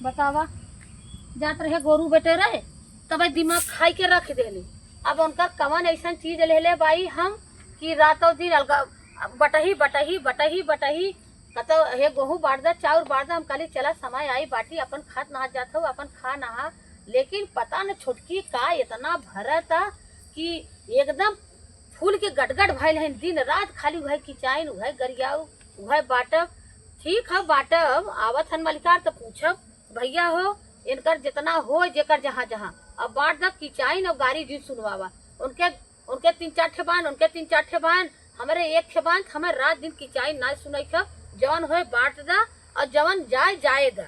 बतावा जात रहे गोरू बेटे रहे तब दिमाग खाई के रख देली। अब उनका कवन ऐसा चीज ले ले बाई हम कि रातों दिन अलगा बटही बटही बटही बटही कतो हे गेहूँ बांट दा चाउर बांट दा। हम कहली चला समय आई बाटी अपन खात नहा जात हो अपन खा नहा। लेकिन पता न छुटकी का इतना भरता कि एकदम फूल के गटगट भइल है। दिन रात खाली वह किचाइन वह गरियाऊ वह बाटब। ठीक है बाटब आवत हन मलिकार तो पूछब भैया हो इनकर जितना हो जेकर जहाँ जहाँ अब बांट दब किचाइन और गाड़ी जी सुनवावा। उनके उनके 3-4 ठे बान उनके 3-4 ठे बान हमारे एक ठे बान हमें रात दिन किचाइन ना सुनई खब। जवन हो बांट दा और जवन जाए जाए दा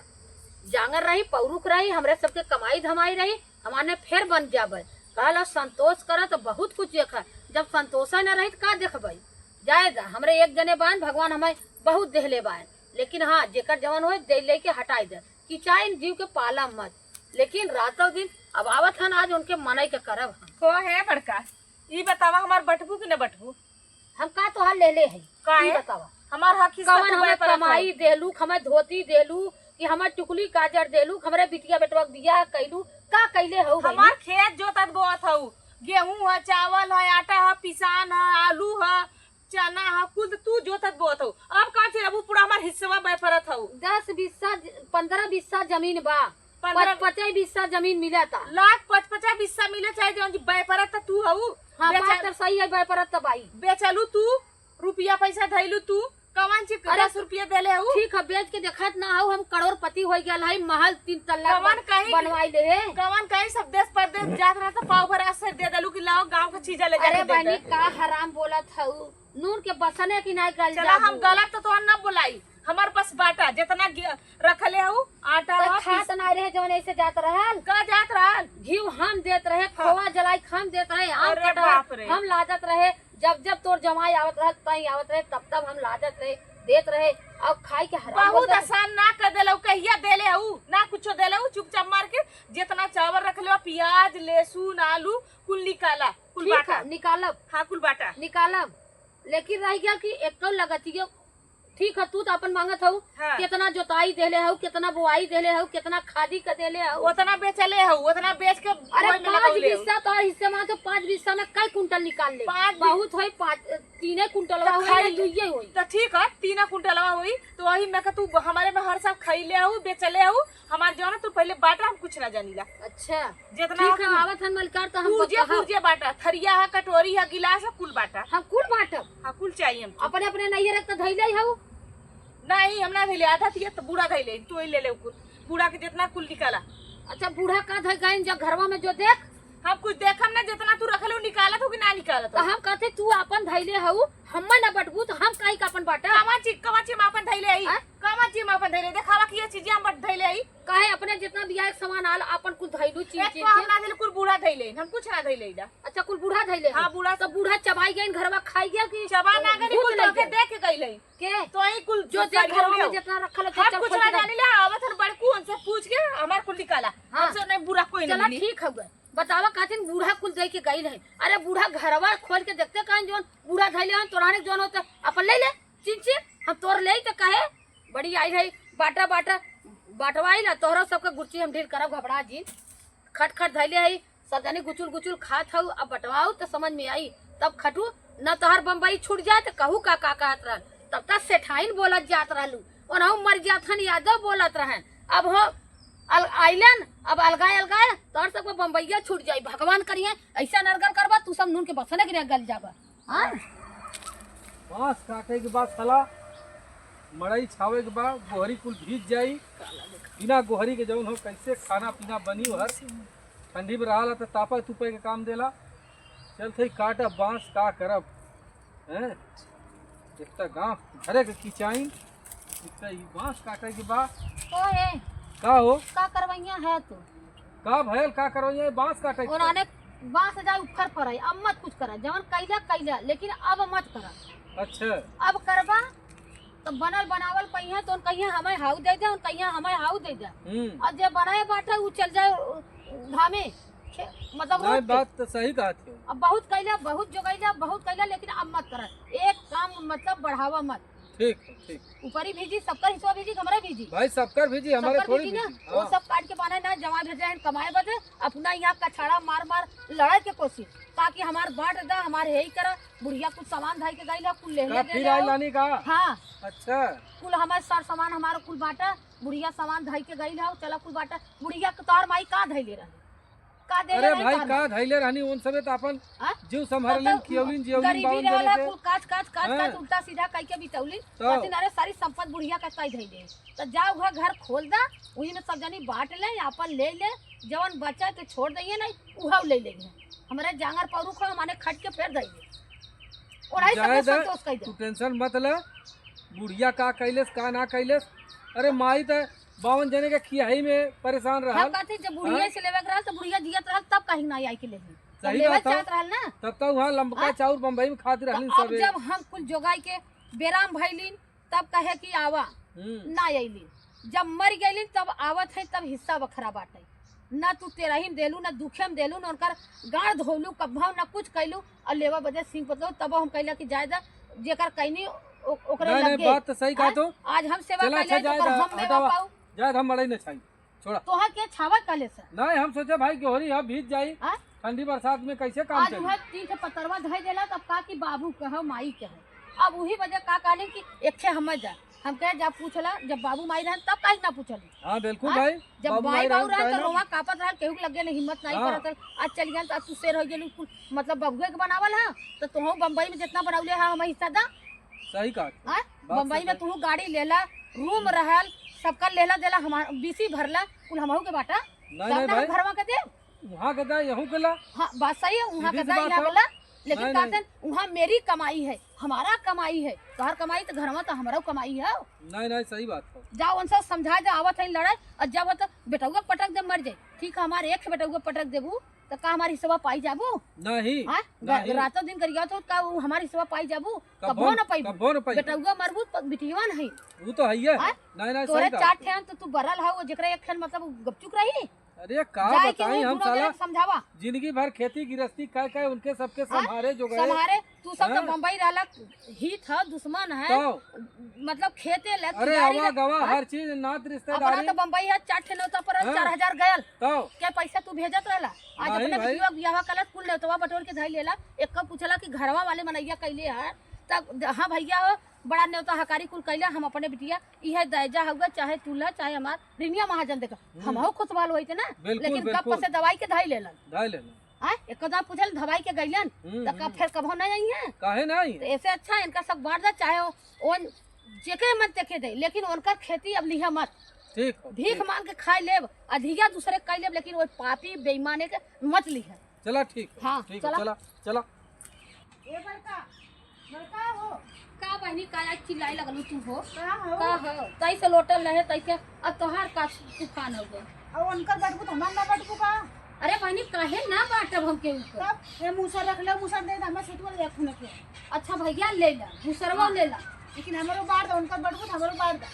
जांगर रही पौरुक रही हमरे सबके कमाई धमाई रही हमारे फिर बन जाबे। कहला संतोष करा तो बहुत कुछ देखा जब संतोष न रही तो का देखबे। जाए दा हमरे एक जने बान भगवान हमें बहुत देहले बान। लेकिन हाँ जेकर जवन हो दे ले के हटाई दे किचाइन जीव के पाला मत। लेकिन रातों दिन अब आवत हन आज उनके मनई के करब हम को है बड़का ई बतावा हमार बटबू कि न बटबू हम का तोहार ले ले है का ई है बतावा हमार हक हिस्सा कवन हमें कमाई देलू हमें धोती देलू कि हमें टुकली काजर देलू हमरे बिटिया बेटवा बियाह कैलू का कैले हो हमार खेत जोतत बोत हऊ गेहूं है चावल है आटा है पिसान है आलू है चना है कुल तू जोतत बोत हऊ। अब का छे अबू पूरा हमार हिस्सा बे परत हऊ 10-20 15-20 जमीन बा 50-20 जमीन मिला था लाख 50-20 मिले चाहे जौन बे परत तू हऊ। हाँ बात तो सही है बे परत बाई बेचलू तू रुपया पैसा धैलू तू कवन ची 10 रुपया देले हऊ। ठीक है बेच के देखत ना हो हम करोड़पति हो गया है महल 3 तल्ला बनवाई ले कवन कहीं सब देश परदेश जात रहा था पाव भरा से दे देलू कि लाओ गांव का चीज ले अरे जाके दे बनी का हराम बोलत हऊ नून के बसने की नहीं गल चला हम गलत तो न बोलाई हमार पास बाटा जितना रखले हूँ आटा खात नहीं रहे जवन ऐसे जात रहल का जात रहल घी हम देत रहे खोआ जलाई हम देत रहे आम अरे कटहल बाप रे। हम लादत रहे जब जब तोर जमाई आवत रहे तई आवत रहे तब हम लादत रहे देत रहे अब खाई के हराम बहुत आसान ना कर देलू कहिया देले हूँ ना कुछो देले हूँ चुपचाप मार के जितना चावल रखले प्याज लहसुन आलू कुल निकाला कुल बाटा निकालब हाँ कुल बाटा निकालब। लेकिन रह गया कि एक लगतियो ठीक है तू तो अपन मांगत हूँ हाँ। कितना जोताई देले हूँ कितना बुआई देले हूँ कितना खादी का देले हूँ उतना बेचले हूँ उतना बेच के अरे 5 तो हिस्से में तो 5 हिस्सा में कई कुंटल निकाल ले बहुत है 3 कुंटल हुई तो ठीक है 3 कुंटल हुई तो वही मैं तू हमारे में हर साल खैले हूँ बेचले हूँ हमारे जो है तू पहले बाटा हम कुछ ना जानीला। अच्छा जितना आवत हन मलकार तो हम पूजे बाटा थरिया है कटोरी है गिलास है कुल बाटा हम कुल बाटब हाँ कुल चाहिए हम अपने अपने नहीं रख तो धैले हूँ नहीं हम ना धैले आधा थी तो बूढ़ा धैले तू ही ले ले कुल बूढ़ा के जितना कुल निकाला। अच्छा बूढ़ा का धै गए जब घरवा में जो देख हम कुछ देखम ना जितना तू रखले निकाला तो कि ना निकाला तो हम कहते तू अपन धैले हऊ हम ना बटबू तो हम काई का अपन बाटा कमाची में अपन धैले आई कमाची में अपन धैले देखावा कि ये चीजें हम धैले आई काहे अपने जितना बिया एक सामान आल अपन कुल धैलू चीज एक हम ना धैले कुल बूढ़ा धैले हम कुछ ना धैले इदा। अच्छा कुल बूढ़ा धैले हां बूढ़ा तो बूढ़ा चबाई गई घरवा खाई गया कि चबा ना गई कुल के देख के गईले के तो ही कुल जो घरवा में जितना रखल है हम कुछ ना जानिला आवत हर बड़कू उनसे पूछ के हमार कुल निकाला हमसे नहीं बुरा कोई नहीं चला ठीक है बतावा कहतिन बूढ़ा कुल दे के गई रहे। अरे बूढ़ा घरवा खोल के देखते कहीं जोन बूढ़ा धैले हन तोराने जोन होता अपन ले ले चिंची हम तोर ले तो कहे बड़ी आई रही बाटा बाटा बाटवाई ला तोहरा सबके गुच्ची हम ढील करब घबरा जी खट खट धैले है सब जानी गुचुल गुचुल खात हूँ अब बटवाऊ तो समझ में आई तब खटू न तोहर बम्बई छूट जाए तो कहू का कहत रहन तब तक सेठाइन बोलत जात रहलू और हम मर जाथन यादव बोलत रहन अब हो आइलन अब अलगाए अलगाए तोहर सबको बम्बैया छूट जाई भगवान करिए ऐसा नरगर करबा तू सब नून के बसने के गल जाबा। हाँ बांस काटे के बाद साला मड़ई छावे के बाद गोहरी कुल भीज जाई बिना गोहरी के जौन हो कैसे खाना पीना बनी हर ठंडी में रहा तो तापा तुपे के काम देला चल थे काटा बांस का करब हैं एक गाँव घरे के किचाइन बांस काटे के बाद का हो का करवैया है तू का भयल का करो ये बांस काटे उन्होंने बांस जाए उखर पर अब मत कुछ करा जवन कैला कैला लेकिन अब मत करा। अच्छा अब करबा तो बनल बनावल पहिया तो कहिया हमें हाउ दे दे कहिया हमें हाउ दे दे और जे बनाए बाटा वो चल जाए धामे मतलब नहीं बात तो सही कहा थी। अब बहुत कैला बहुत जोगैला बहुत कैला लेकिन अब मत करा एक काम मतलब बढ़ावा मत ठीक है, ठीक। ऊपर ही भेजी, सबका हिस्सा भेजी, हमारा भेजी, भाई सबकर भेजी, हमारे सबकर थोड़ी भेजी ना। भेजी। वो हाँ। सब काट के पाना ना जमा भेज रहे हैं कमाए बदे, अपना यहाँ कछाड़ा मार मार लड़ाई के कोशिश, ताकि हमार बांट दा, हमारे यही करा। बुढ़िया कुछ सामान धाई के गई कुल ले का फिर आई लानी का? हाँ, अच्छा, कुल हमारे सार सामान हमारा कुल बांटा। बुढ़िया सामान धाई के गई हो, चला कुल बांटा। बुढ़िया के तोहर माई का धैले रहे, का दे अरे भाई का धैले रहनी उन सबे तो अपन जीव संभालिन, खियौलिन जियौलिन गरीबी बावन रहला, जने कुल काच काच काच हाँ। काच उल्टा सीधा कई के बितौली। तो। लेकिन अरे सारी संपत्ति बुढ़िया का कई धैले, तो जाओ घर घर खोल दा, वही में सब जनी बांट ले, अपन ले ले, जवन बचा के छोड़ दइए नहीं उहा ले लेंगे। हमारे जांगर परू को हमारे खट के फेर दइए और आई जाए सब दे, संतोष कई तू दे। टेंशन मत ले। बुढ़िया का कैलेस का ना कैलेस, अरे माई तो 52 जने के खियाई में परेशान हम रहल। कहते जब बुढ़िया से लेवे रहल तो बुढ़िया जियत रहल, तब कहीं ना आई के ले ली, तब सही लेवे बात है। चाहत रहल ना। तब तक वहाँ लंबका चाउर बम्बई में खाती रहलिन तो अब सबे। जब हम कुल जोगाई के बेराम भइलिन, तब कहे कि आवा ना अलिन, जब मर गईलिन तब आवत है, तब हिस्सा बखरा बाटे। न तू तेरहीम देलू, न दुखेम देलू, न उनकर गाड़ धोलू कब्भाव, न कुछ कैलू, और लेवा बजे सिंह पतलो। तब हम कहला कि जायदा जेकर कैनी ओकरे नहीं, लग नहीं, गई। बात तो सही कहा तू। आज हम सेवा चला, अच्छा, कैले तो जाए, हम लेवा हटावा। पाऊ। जाए हम मड़ई न छाई छोड़ा। तोहा के छावा कले से नहीं हम सोचे भाई गोहरी अब भीज जाई, हाँ? ठंडी बरसात में कैसे काम आज चली। वह तीन से पतरवा धई देला, तब का कि बाबू कहो माई कहो। अब वही वजह का कहले कि एक छे हम जा, हम कहे जब पूछला, जब बाबू माई रहन तब काहे ना पूछली। हाँ बिल्कुल हाँ? भाई, जब बाबू माई बाबू रहन रहन तो तो रोवा कापत रहल, केहू के लगे ने हिम्मत नहीं हाँ। करत। आज चल गन तो तू शेर हो गेलू, मतलब बबुए के बनावल है तो तुहू बम्बई में जितना बनौले है हम हिस्सा दा। सही कहा। हाँ? बात बम्बई सही में तू गाड़ी लेला, रूम रहल, सबका लेला देला, हमार बीसी भरला, कुल हमहू के बाटा। नहीं भाई, घरवा के दे। वहाँ के दाई यहूँ के ला। हाँ बात सही है, वहाँ सीधी का सी बात यहाँ है। वाला, लेकिन नहीं, कहते हैं वहाँ मेरी कमाई है, हमारा कमाई है, तोहर कमाई तो घर में तो हमारा कमाई है। नहीं नहीं सही बात है। जाओ उनसे समझा दे, आवत है लड़ाई, और जब तो बेटुआ पटक दे मर जाए, ठीक है हमारे एक बेटुआ पटक देबू तो का हमारी हिस्सा पाई जाबू। नहीं हाँ नहीं। रातों दिन करिया तो का वो हमारी हिस्सा पाई जाबू, कबो कबो न पाई। कबो न पाई। बेटुआ मरबू बिटिया नहीं, वो तो है ही है। हाँ? नहीं नहीं तोरे सही चार कहा। ठेन तो तू बरल है, वो जेकरा एक ठेन मतलब गपचुक रही। अरे का जाए के बताई वही हम दुनो साला जने समझावा, जिंदगी भर खेती गृहस्थी काय काय उनके सबके संभारे जो गए। समारे तू सब तो हाँ? बम्बई रहला, हित है दुश्मन है, तो मतलब खेते ले अरे आवा गवा हर चीज नात अपना रिश्तेदारी। तो बम्बई है, चार ठे नौता पर हाँ? 4000 गयल, तो क्या पैसा तू भेजत रहला। आज नहीं अपने भाई। बिटिया बियाह कलत कुल नेतवा बटोर के धई लेला। एक का पूछला कि घरवा वाले मनैया कैले है, तब हाँ भैया हो बड़ा नेता हकारी कुल कैले, हम अपने बिटिया इहे दैजा हुआ, चाहे तुला चाहे हमार रिनिया महाजन देखा हम हो खुशबाल होई थे ना। बिल्कुल, लेकिन कब बिल्कुल। से दवाई के धई लेलन, ढाई लेना। हाँ एक दाम पूछल दवाई के गइलन, तो कब फिर कबो नहीं आई है। काहे नहीं। तो ऐसे अच्छा है इनका सब बांट दे, चाहे ओन जेके मत देखे दे, लेकिन उनका खेती अब लिहा मत। ठीक है, भीख ठीक। मांग के खाए लेब, अधिया दूसरे के लेब, लेकिन वो पापी बेईमाने के मत लिहा। चला ठीक है, हाँ, ठीक है, चला। चला चला। ए बड़का हो का बहनी काया चिल्लाई लगलू तू हो कहाँ हो? का हो तई से लोटल रहे तई के अब तोहार का तूफान हो गया। अब उनकर बटबू तो हमार ना बटबू का। अरे बहनी काहे ना बाटब हम के ऊपर। तब ये मूसर रख ले, मूसर दे दे, हमें सुतवल ले खुने के। अच्छा भैया ले ला, दूसरवा ले ला, लेकिन हमारो बाढ़ दो, उनकर बटबू तो हमारो बाढ़ दो।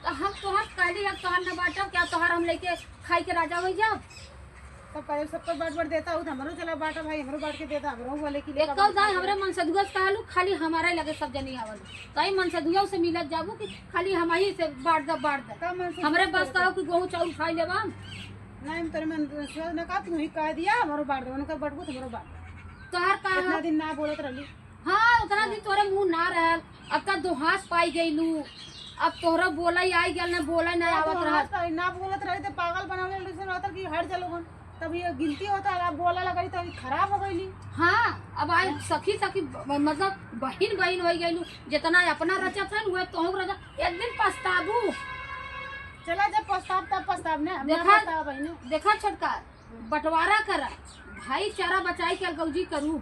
तो हम तोहार कहली अब तोहार ना बाटब, क्या तोहार हम लेके खाई के राजा हो जाओ। तब पहले सबको बाढ़ देता हूँ, हमारो चला बाटा भाई, हमारो बाढ़ के देता, हमारो वाले की एक कौ दाई हमरे मन सदुआ से कहलू खाली हमारे लगे सब जनी आवल, तई मन सदुआ से मिलत जाबू कि खाली हमारी से बांट दे। हमरे बस कहो कि गेहूं चाउर खाई लेबा। नहीं हम तेरे में सोच न का तू ही कह दिया हमारो बाढ़ दो, उनकर बटबू तो हमारो बाढ़। तोहार का इतना दिन ना बोलत रहली। हाँ उतना दिन तोरे मुंह ना रहल, अब तक दोहास पाई गईलू, अब तोहरा बोला ही आई गल, ना बोला ना आवत रहल। ना बोलत रही तो पागल बनावे रहता कि हट चलो, तब ये गिनती होता है, अब बोला लगी तो खराब हो गई। हाँ अब आई सखी सखी मतलब बहिन बहिन हो गईलू, जितना अपना रचत है वह तो रचा। एक दिन पछताबू। चला जब पछताव तब पछताव ने देखा छोटका बंटवारा करा, भाईचारा बचाई के गौजी करू,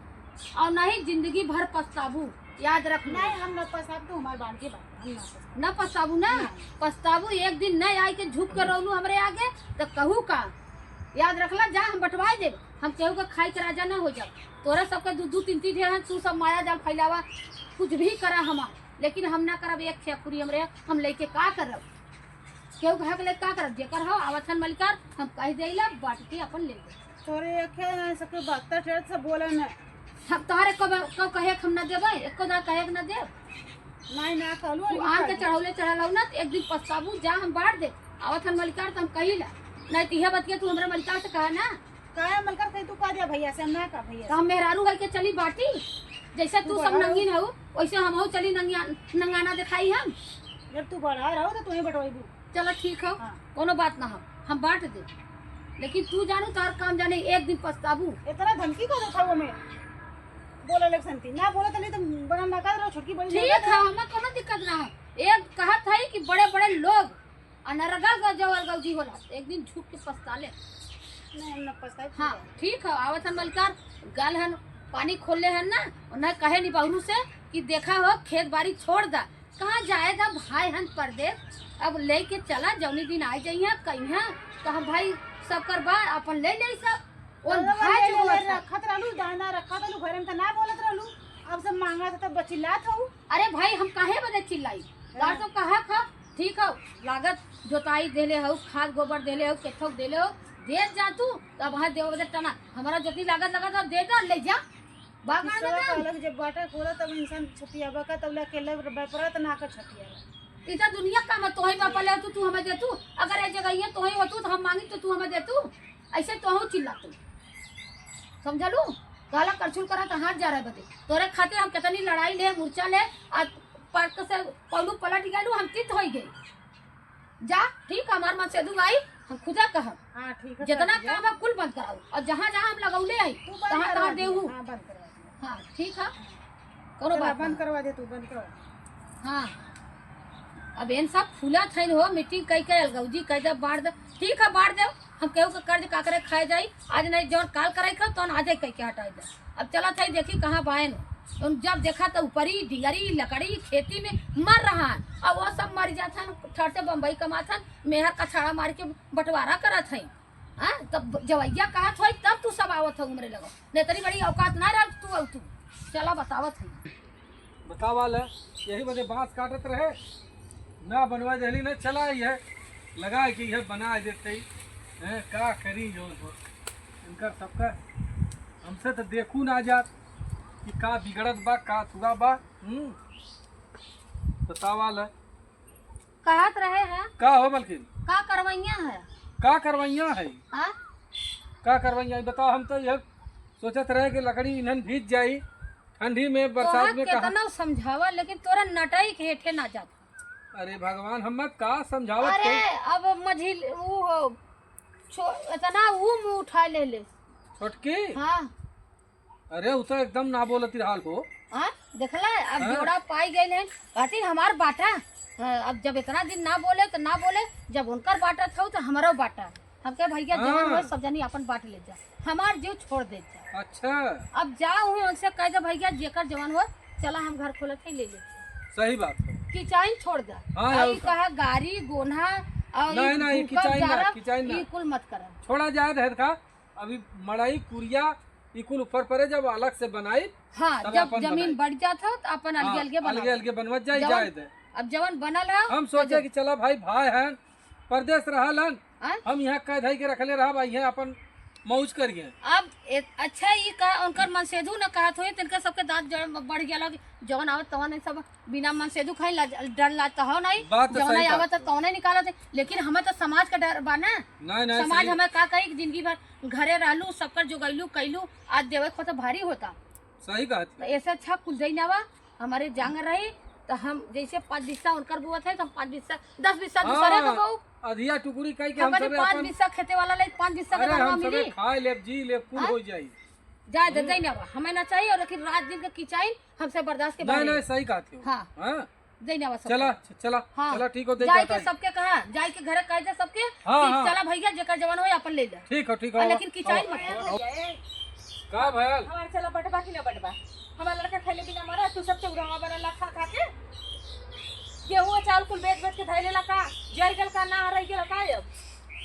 और नहीं जिंदगी भर पछताबू। याद रख नहीं हम न पछताव तो हमारे बाढ़ के बात हम ना पछताव। न पछताबू ना, पछताबू एक दिन नहीं आई के झुक कर रोलू हमरे आगे तो कहू का। याद रखला जा हम बंटवाए दे, हम केहू के खाई के राजा न हो जाओ। तोरा सबके दू तीन ढेर तू सब माया जाल फैलावा, कुछ भी करा हमार, लेकिन हम ना करब एक खेपुरी हमरे, हम लेके का करब, केहू कहा के ले का करब, जेकर हो आवथन मलिकार हम कह देला बांट के अपन ले ले। तोरे एक सबके 72 ठेर से बोले न। हम तोहरे कब कहे हम न देबै, एको ना कहे न देब। नहीं ना कहलू तू आन के चढ़ौले चढ़ाऊ ना तो एक दिन पछताबू जा हम बांट दे आवत हन मलिकार तो हम कही ला नहीं तिहे बतिया तू हमरा मलिकार से कहा ना काहे मलकर कहीं तू कह दिया भैया से हम ना का भैया तो हम मेहरारू है के चली बाटी जैसे तू सब नंगीन हो वैसे हम हो चली नंगाना दिखाई हम जब तू बड़ा रहो तो तुम्हें बटवाईबू चलो ठीक हो हाँ। कोनो बात ना हो हम बांट दे लेकिन तू जानू तार काम जाने एक दिन पछताबू इतना धमकी को देता वो में बोले इलेक्शन थी ना बोले तो नहीं तो बड़ा ना कर रहा छोटकी बड़ी ठीक है हमें कोनो दिक्कत ना है एक कहत है कि बड़े बड़े लोग अनरगल गजवल गौजी होला एक दिन झुक के पछता ले नहीं हम ना पछताए हाँ ठीक है आवत हन मलकार गल हन पानी खोले हन ना और न कहे नी बहू से कि देखा हो खेत बाड़ी छोड़ दा कहाँ जाएगा भाई हन परदेश अब लेके चला जौनी दिन आ जाइए कहीं तो हम भाई सब कर बा अपन ले ले सब और भाई जो होता है। रखत रहलू दाना रखत रहलू घर में तो ना बोलत रहलू अब सब मांगा था तब बचिल्लात हो अरे भाई हम काहे बदे चिल्लाई गार तो कहा खा ठीक हो लागत जोताई देले हो खाद गोबर देले हो केथो देले हो दे जा तू तब वहाँ देव बदे टना हमारा जितनी लागत लगा तो दे जा ले जा बागान में जा। अलग जब बाटा खोला तब इंसान छतियाबा का तब अकेले बपरत ना कर छतियाबा इतना दुनिया का मत तोही बापा ले तू हमें दे तू अगर एक जगह तोही हो तू तो हम मांगी तो तू हमें दे तू ऐसे तो हूँ चिल्ला तू समझलू काला करछुल करा तो हाथ जा रहा है बते तोरे खातिर हम कितनी लड़ाई ले मूर्छा ले आज पार्क से पौलू पलट गए हम तित हो गए जा ठीक हमार मन से दू आई हम खुदा कह हां ठीक है जितना काम है कुल बंद कराओ और जहाँ जहाँ हम लगौले आई तहाँ तहाँ देहू हां बंद करवा दे हाँ ठीक है करो बात बंद करवा दे तू बंद करवा हाँ अब इन सब फूला थे हो मीटिंग कई कई अलगौजी कई दे बाढ़ दे ठीक है बाढ़ दे हम केहू के कर्ज काकरे खाए जाई आज नहीं जौन काल कराई खा तो आज कई के हटाई दे अब चला था देखी कहाँ बायन उन जब देखा तो ऊपरी डिगरी लकड़ी खेती में मर रहा है अब वो सब मर जाता ठर से बम्बई कमाता मेहर का छाड़ा मार के बंटवारा करत है हाँ तब जवैया कहा था तब तू सब आवत है उमरे लगो नहीं तरी बड़ी औकात ना रह तू अब तू चला बतावत है बतावाल है यही बदे बांस काटत रहे ना बनवा दहली न चला ही है लगा कि यह बना देते हैं का करी जो इनका सबका हमसे तो देखू ना जात कि का बिगड़त बा का थुआ बा बतावाल है कहत रहे हैं का हो मलकिन का करवैया है का करवैया है हाँ का करवैया है बताओ हम तो यह सोचत रहे कि लकड़ी इन्हन भीज जाई ठंडी में बरसात में कहा कितना समझावा लेकिन तोरा नटाई के हेठे ना जाता अरे भगवान हम का समझावत अरे कोई अब मझिल वो हो इतना वो मुंह उठा ले ले छोटकी हाँ अरे उ तो एकदम ना बोलती हाल हो हाँ देखला अब हाँ। जोड़ा पाई गए हैं कहती हमार बाटा हाँ, अब जब इतना दिन ना बोले तो ना बोले जब उनकर बाटा था तो हमारा बाटा हम के भैया हाँ। जवान हो सब जनी अपन बाट ले जा हमार जीव छोड़ दे जा अच्छा अब जाओ हूँ उनसे कह दे भैया जेकर जवान हो चला हम घर खोले थे ले ले सही बात है किचाइन छोड़ दा हाँ, आई और कहा गाड़ी गोन्हा और नहीं, नहीं, भूकंप किचाइन ना, जारा, किचाइन ना। ये कुल मत करा छोड़ा जाए रहे का अभी मड़ाई कुरिया इकुल ऊपर परे जब अलग से बनाई हाँ तब जब अपन जमीन बनाई। बढ़ जाता हो तो अपन अलगे अलगे अलगे बना अलगे बनवत जाए जवन- जाए दे अब जवन बनल है हम सोचे कि चला भाई भाई हैं परदेश रहलन हाँ? हम यहाँ कैद है के रखले रहा भाई यहाँ अपन मौज करिए अब अच्छा ये कहा उनकर मनसेधु न कहत हुई तिनका सबके दांत बढ़ गया जवन आवत तवन नहीं सब बिना मनसेधु खाई डर लाता हो नहीं बात तो जवन सही नहीं बात आवत तवन निकाला थे लेकिन हमें तो समाज का डर बा ना नहीं नहीं समाज सही हमें का कही कि जिंदगी भर घरे रहलू सबकर जुगैलू कैलू आज देवे को तो भारी होता सही बात तो ऐसे अच्छा कुल दई ना बा हमारे जांग रही तो हम जैसे 5 बिस्सा उनकर बुआ थे तो हम 5 बिस्सा 10 बिस्सा दूसरे को बहु अधिया टुकड़ी कह के हम हमारे सबे 5 अपन बिस्सा खेते वाला ले 5 बिस्सा के अरे दाना हम सबे मिली खाए लेब जी लेब कुल हो जाई जाए दे दई ना बा हमें ना चाहिए और लेकिन रात दिन के किचाई हमसे बर्दाश्त के नहीं बाहर नहीं सही कहते हो हाँ। हाँ दई ना बा सब चला चला हाँ। चला ठीक हो दे जाए जाता के सबके कहा जाए के घरे कह दे सबके हाँ, कि हाँ। चला भैया जेकर जवान हो अपन ले ले ठीक हो ठीक हो लेकिन किचाई मत करो। का भयल हमारे चला बटबा कि ना बटबा हमारा लड़का खाइले बिना मरा तू सब चौराहा बनला खा खा के गेहूं चावल कुल बेच बेच के धैले ला का जर गल का ना रह गेल का अब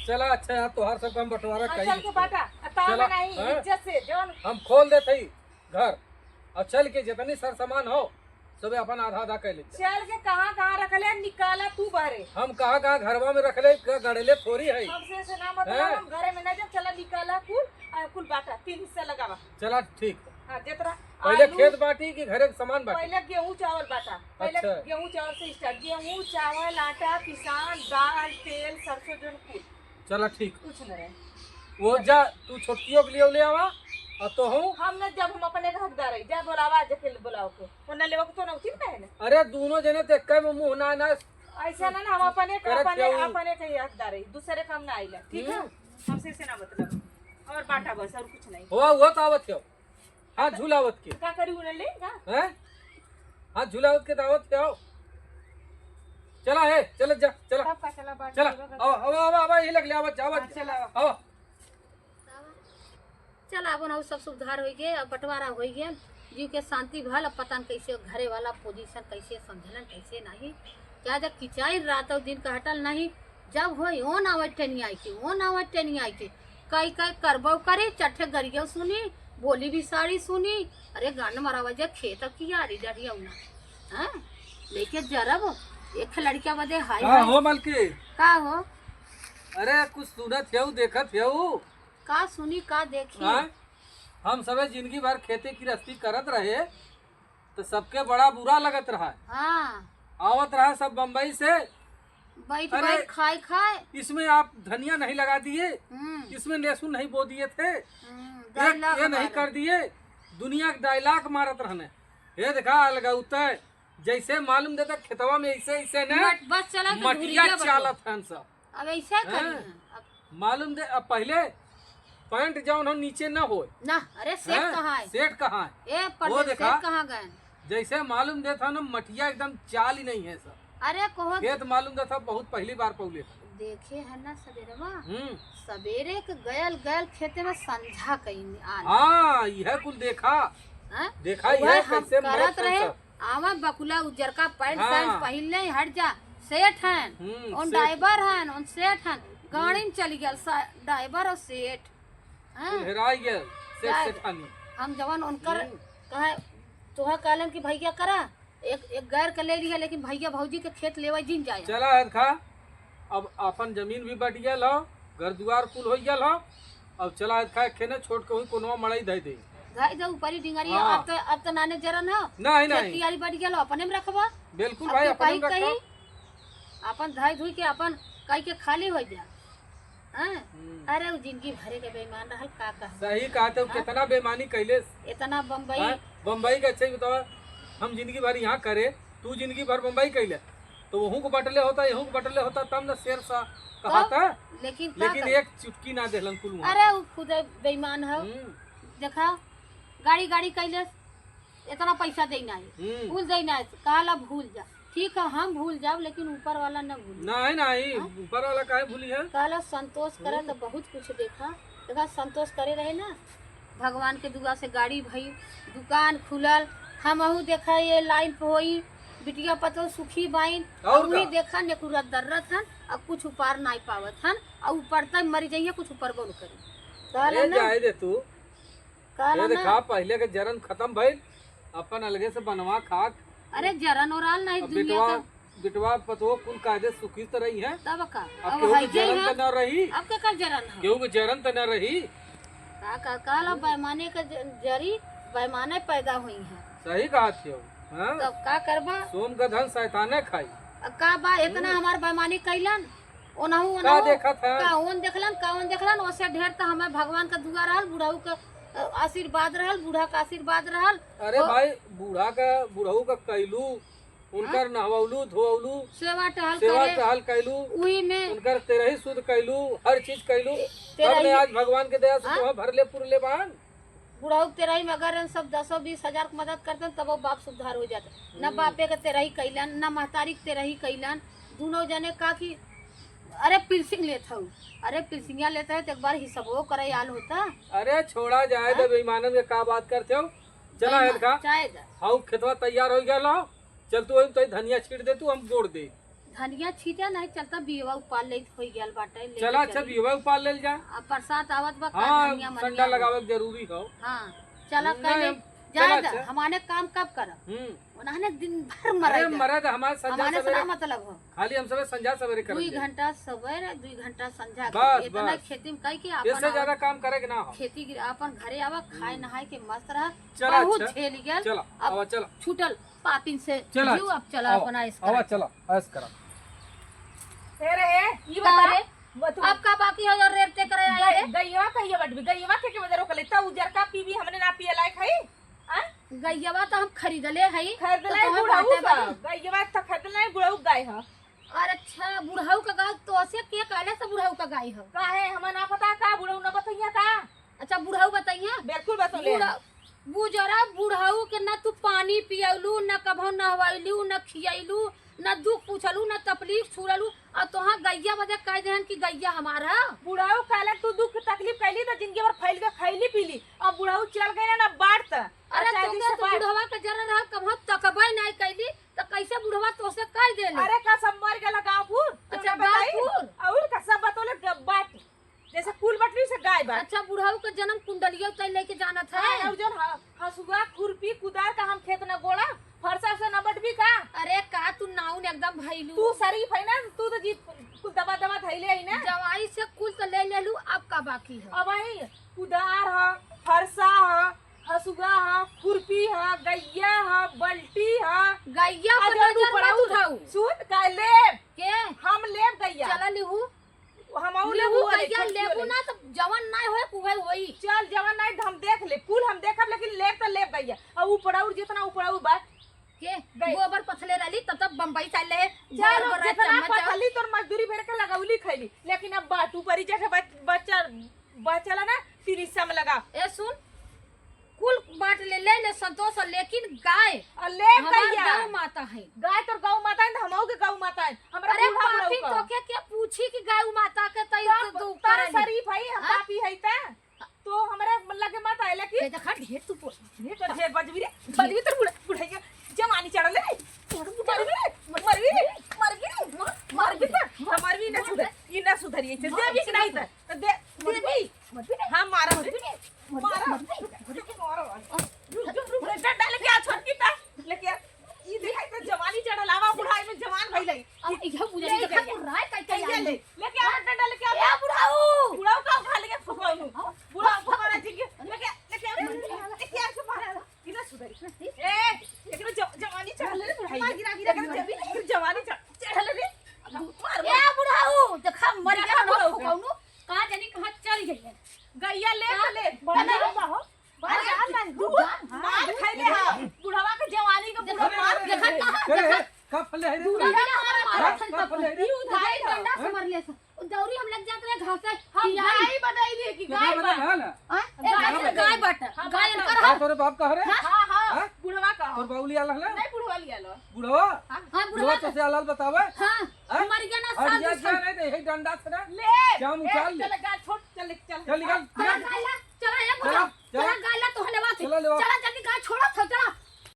चला अच्छा यार तोहार सब काम बंटवारा चल के कही बाटा ता चला, नहीं हाँ। इज्जत से जवन हम खोल देते ही घर और चल के जितनी सर सामान हो सबे अपन आधा आधा कर लेते चल के कहां रखले निकाला तू बाहरे हम कहाँ घरवा में रख ले गड़ेले थोड़ी है हमसे से ना मतलब हैं? हम घरे में ना जब चला निकाला कुल कुल बाटा 3 हिस्सा लगावा चला ठीक हां जेतरा पहले आलू- खेत बाटी कि घरे के सामान बाटी? पहले गेहूं चावल बाटा। पहले अच्छा। गेहूं चावल से स्टार्ट, गेहूं चावल आटा पिसान दाल तेल सरसों जो कुल चला ठीक। कुछ न रहे। वो जा तू छोटकियों के लिए ले आवा और तो हूँ। हम न जब हम अपने के हकदार है जा बोलावा जके बोलाओ के वरना लेवा को तो न उठी पहले। अरे दोनों जने देख के मुंह ना ना ऐसा ना हम अपने करत जाऊं। अपने के हकदार है, दूसरे काम ना आइला। ठीक है, हमसे से ना मतलब और बाटा बस और कुछ नहीं। वो तो आवत हो। हाँ झूलावत के का करी उन्हें ले ना हैं? हाँ झूलावत के दावत के आओ। चला है चल जा चला सब का चला बाटा चला आओ आओ आओ आओ ये लग ले आवत जावत चला आओ। चल अब ना सब सुधार हो गए, अब बंटवारा हो गए, जीव के शांति भल। अब पता न कैसे घरे वाला पोजीशन कैसे समझलन कैसे नहीं। क्या जब किचाई रात और दिन का हटल नहीं, जब हो ओ ना टेनी आई के ओ ना टेनी आई के कई कई करबो करे चट्ठे गरियो सुनी बोली भी साड़ी सुनी। अरे गान मरावा जे खेत की यारी डरिया ना हाँ लेके जरब एक लड़किया बदे हाय हाँ हो मलकी। का हो अरे कुछ सुनत है देखत है का सुनी का देखी। हाँ? हम सबे जिंदगी भर खेती की रस्ती करत रहे तो सबके बड़ा बुरा लगत रहा। हाँ आवत रहा सब बम्बई से। बैठ अरे, बैठ खाए खाए। इसमें आप धनिया नहीं लगा दिए, इसमें लहसुन नहीं बो दिए थे, ये नहीं कर दिए। दुनिया के डायलॉग मारत रहने। ये देखा लगाउता है जैसे मालूम देता खेतवा में ऐसे ऐसे न बस चला तो मटिया धुरिया चालत हन सब। अब ऐसा करी हाँ। हैं। अब मालूम दे अब पहले पैंट जौन हो नीचे न हो। ना अरे सेठ कहाँ है सेठ कहाँ है? ए वो परदेश देखा? सेठ कहाँ गए। जैसे मालूम देता ना मटिया एकदम चाल ही नहीं है सब। अरे कहो खेत मालूम देता बहुत पहली बार पौले था। देखे है ना सवेरे सवेरे के गयल गयल खेते में संझा कहीं आन हाँ यह कुल देखा हाँ? देखा वह यह हम कैसे करत मरत रहे है सब। आवा बकुला उजर का पैंट हाँ। शर्ट पहन ले हट जा सेठ हैं उन सेठ। ड्राइवर हैं उन सेठ हैं गाड़ी में चली गया ड्राइवर और सेठ हाँ? हेराई गए सेठ क्या? सेठानी। हम जवान उनकर कहे तुहा कहलन कि भैया करा एक गैर के ले लिया लेकिन भैया भौजी के खेत लेवा जिन जाए चला है खा अब अपन जमीन भी बढ़ गया हो घर द्वार कुल हो गया हो। अब चला है खा खेने छोड़ के हुई कोनो मड़ाई दे दे गाय दे ऊपरी डिंगरी हाँ। अब तो नाने जरन हो नहीं नहीं खेती वाली बढ़ गया अपने में रखबा बिल्कुल अब भाई तो अपन कहीं रखा। कहीं अपन धाई धुई के अपन कहीं के खाली हो जा हाँ? अरे वो जिंदगी भरे के बेईमान रहल का कह सही कहते हो कितना बेईमानी कैले। इतना बम्बई हाँ? बम्बई का अच्छा ही बताओ हम जिंदगी भर यहाँ करे तू जिंदगी भर बम्बई कैले तो वहू को बटले होता यहू को बटले होता तब न शेर सा कहा था। लेकिन का लेकिन कर? एक चुटकी ना देलन कुल वहाँ। अरे वो खुद बेईमान है देखा गाड़ी गाड़ी कैले इतना पैसा देना है भूल देना है कहला भूल जा ठीक है हम भूल जाओ लेकिन ऊपर वाला न भूल नहीं नहीं ऊपर वाला काहे भूली है। कहला संतोष करे तो बहुत कुछ देखा संतोष करे रहे ना भगवान के दुआ से गाड़ी भई दुकान खुलल हमहू देखा ये लाइन पे होई बिटिया पतो सुखी बाइन और वही का? देखा नेकुरा दर्रत हन अब कुछ ऊपर नहीं पावत हन और ऊपर तक मरी जाइए कुछ ऊपर बोल करी कहला ए ना जाए दे तू कहला ये ना देखा पहले के जरन खत्म भइल अपन अलगे से बनवा खाक। अरे जरन ओराल नहीं अब दुनिया बिटवा का बिटवा पतो कुल कायदे सुखी तो रही है। तब का अब अब केहू है के जे जरन है तो न रही अब के कर जरन है केहू के जरन तो न रही। का कहला पैमाने का जरी पैमाने पैदा हुई है सही कहा थे हाँ? तब का करबा सोम का धन शैताने खाई। अब का बा इतना हमार बेईमानी कैलन ओनहु का ओनहु देखा था काउन देखलन ओसे ढेर तो हमें भगवान का दुआ रहल बुढ़ऊ का आशीर्वाद रहल बूढ़ा का आशीर्वाद रहल अरे भाई बूढ़ा का बुढ़ऊ का कैलू उनकर नहवलू धोवलू सेवा टहल सेवा करे टहल कैलू उही में उनकर तेरही शुद्ध कैलू हर चीज कैलू तेरही- तब ने आज भगवान के दया से हाँ? तुम्हें भरले पुरले बान। बुढ़ऊ तेरही में अगर सब 10-20 हजार की मदद करते तब वो बाप सुधार हो जाता न बापे के तेरही कैलन न महतारी के तेरही कैलन दोनों जने का की अरे पिलसिंग लेता हूँ अरे पिलसिंगिया लेता है तो एक बार हिसाबो करे आल होता अरे छोड़ा जाए दे बेईमानन के का बात करते हो। चला है का चाहे हाउ खेतवा तैयार हो गया लो चल तू तो धनिया छीट दे तू हम जोड़ दे। धनिया छीटे नहीं चलता बीवा उपाल ले हो गया बाटे ले चला अच्छा बीवा उपाल ले जा। अब बरसात आवत बा का हाँ धनिया ठंडा मनिया लगावे के जरूरी हो। हाँ चला कहले जाए अच्छा। हमारे काम कब कर हम्म उन्होंने दिन भर अरे मरे मरद हमारे संझा हमारे सवेरे से मतलब हो खाली हम सब संझा सवेरे कर 2 घंटा सवेरे 2 घंटा संझा बस, इतना बस। खेती में कई के इससे अपन ज्यादा काम करे के ना हो खेती अपन घरे आवा खाए नहाए के मस्त रहा चला, बहुत अच्छा। झेल गया चला अब आवा चला छूटल पापिन से चला जीव अब चला आवा, अपना इस आवा चला ऐस करा ये बता अरे अब का बाकी है और रेट करे आए रे गईवा कहिए बटबी गईवा के वजह रोकले त उजर का पीवी हमने ना पिए लायक है आ गैयवा तो हम खरीदले हई खरीदले तो तोहर बुढ़ाऊ बाटे का बनी। गईवा त खरीदले बुढ़ाऊ गाय है अरे अच्छा बुढ़ऊ का गाय तो से के कहले से बुढ़ऊ का गाय हो काहे हमें ना पता का बुढ़ाऊ ना बताइए का अच्छा बुढ़ऊ बताइए बिल्कुल बतौले बुजरा बुढ़ऊ के न तू पानी पियलू न कभो नहवैलू न खियलू न दुख पूछलू न तकलीफ छुड़लू और तोहां गैया बजे कह देहन कि गैया हमारा बुढ़ाऊ कहले तू दुख तकलीफ कैली तो जिंदगी भर फैल के खैली पीली अब बुढ़ाऊ चल गई ना बाढ़ त अरे तुमने तो बुढ़वा के जरा रहा कभो तकबै नहीं कैली तो कैसे बुढ़वा तो से कह देले अरे का सब मर गेला गांवपुर अच्छा, गाँवपुर। और का सब बतौले बाट जैसे कुल बटरी से गाय बाट अच्छा बुढ़ऊ के जन्म कुंडलिया तय लेके जाना था और जो हसुआ खुरपी कुदार का हम खेत न गोड़ा फरसा से न बटबी का अरे का तू नाउन एकदम भइलू तू शरीफ है ना तू तो जी कुल दबा दबा धैले है ना जवाई से कुल तो ले लेलू अब का बाकी है अब वही कुदार है फरसा है हसुआ है खुरपी है गैया है बल्टी है गैया पर अजय नजर पड़ा मत उठाऊ सुन का लेब के हम लेब गैया चला लिहू हम और लेबू लेबू गैया लेबू ना तो जवन नहीं होए कुहे होई चल जवान नहीं हम देख ले कुल हम देखब लेकिन लेब तो लेब गैया अब ऊपराउर जितना ऊपराउर बात के गई। गोबर पथले रहली तब तब बम्बई चल रहे चलो जितना पथली तोर मजदूरी भेड़ के लगौली खैली लेकिन अब बात ऊपरी जैसे बच्चा बचला ना फिर इस में लगा ए सुन कुल बांट ले संतोष लेकिन गाय ले हमार गैया गौ माता है गाय तोर गौ माता है हमहू के गौ माता है हमरा अरे बूढ़ा पापी बुढ़ऊ तो का। के पूछी कि गाय माता के तई सब तो तारा कर शरीफ है हम हाँ? पापी है ता तो हमरे लगे मत आए लेकिन देखा ढेर तू बोल तो ढेर बजवी रे बजवी तो बुढ़ैया जमानी चढ़ल रे मरवी रे मरवी ना सुधर ई ना सुधरी छै देवी के नहीं त देवी हम मारब मारब डाल के आ छोटकी ता लेके ई देखाई त जवानी चढ़ल आवा बुढ़ाई में जवान भइलै अब इहो बुझा देखा तू राय कह कैसे ले लेके आ डंडा लेके आ ए बुढ़ाऊ बुढ़ाऊ का उठा लेके फुकवाऊ बुढ़ाऊ फुकवाना चाहिए लेके आ के मारा ई ना सुधरी ए एकरो जवानी चढ़ल रे बुढ़ाई एकरो जवानी चढ़ल रे मार ए बुढ़ाऊ देखा मर गया ना फुकौनु कहां जानी कहां चल गई है गैया ले बड़ा हो मार खाइले हा बुढ़वा के जवानी के बुढ़वा मार देखा अरे का फले है रे दूरा हमारा मारा थन का फले है रे उधाई डंडा से मर ले दौरी हम लग जात रहे घास हम गाय बताइए कि गाय बता है ना गाय बट गाय कर का तोरे बाप का है रे हां हां हाँ? बुढ़वा का तोर बाउली आला है नहीं बुढ़वा लिया लो बुढ़वा हां बुढ़वा बुढ़वा तो से आलाल बतावे हां मर गया ना और साल ये दो क्या नहीं दे डंडा से ना ले क्या मुचाल ले चल गाय छोड़ चल चल निकल चला गायला चला ये बुढ़ा चला, चला गायला तो हले बात चला ले चला जल्दी गाय छोड़ा था चला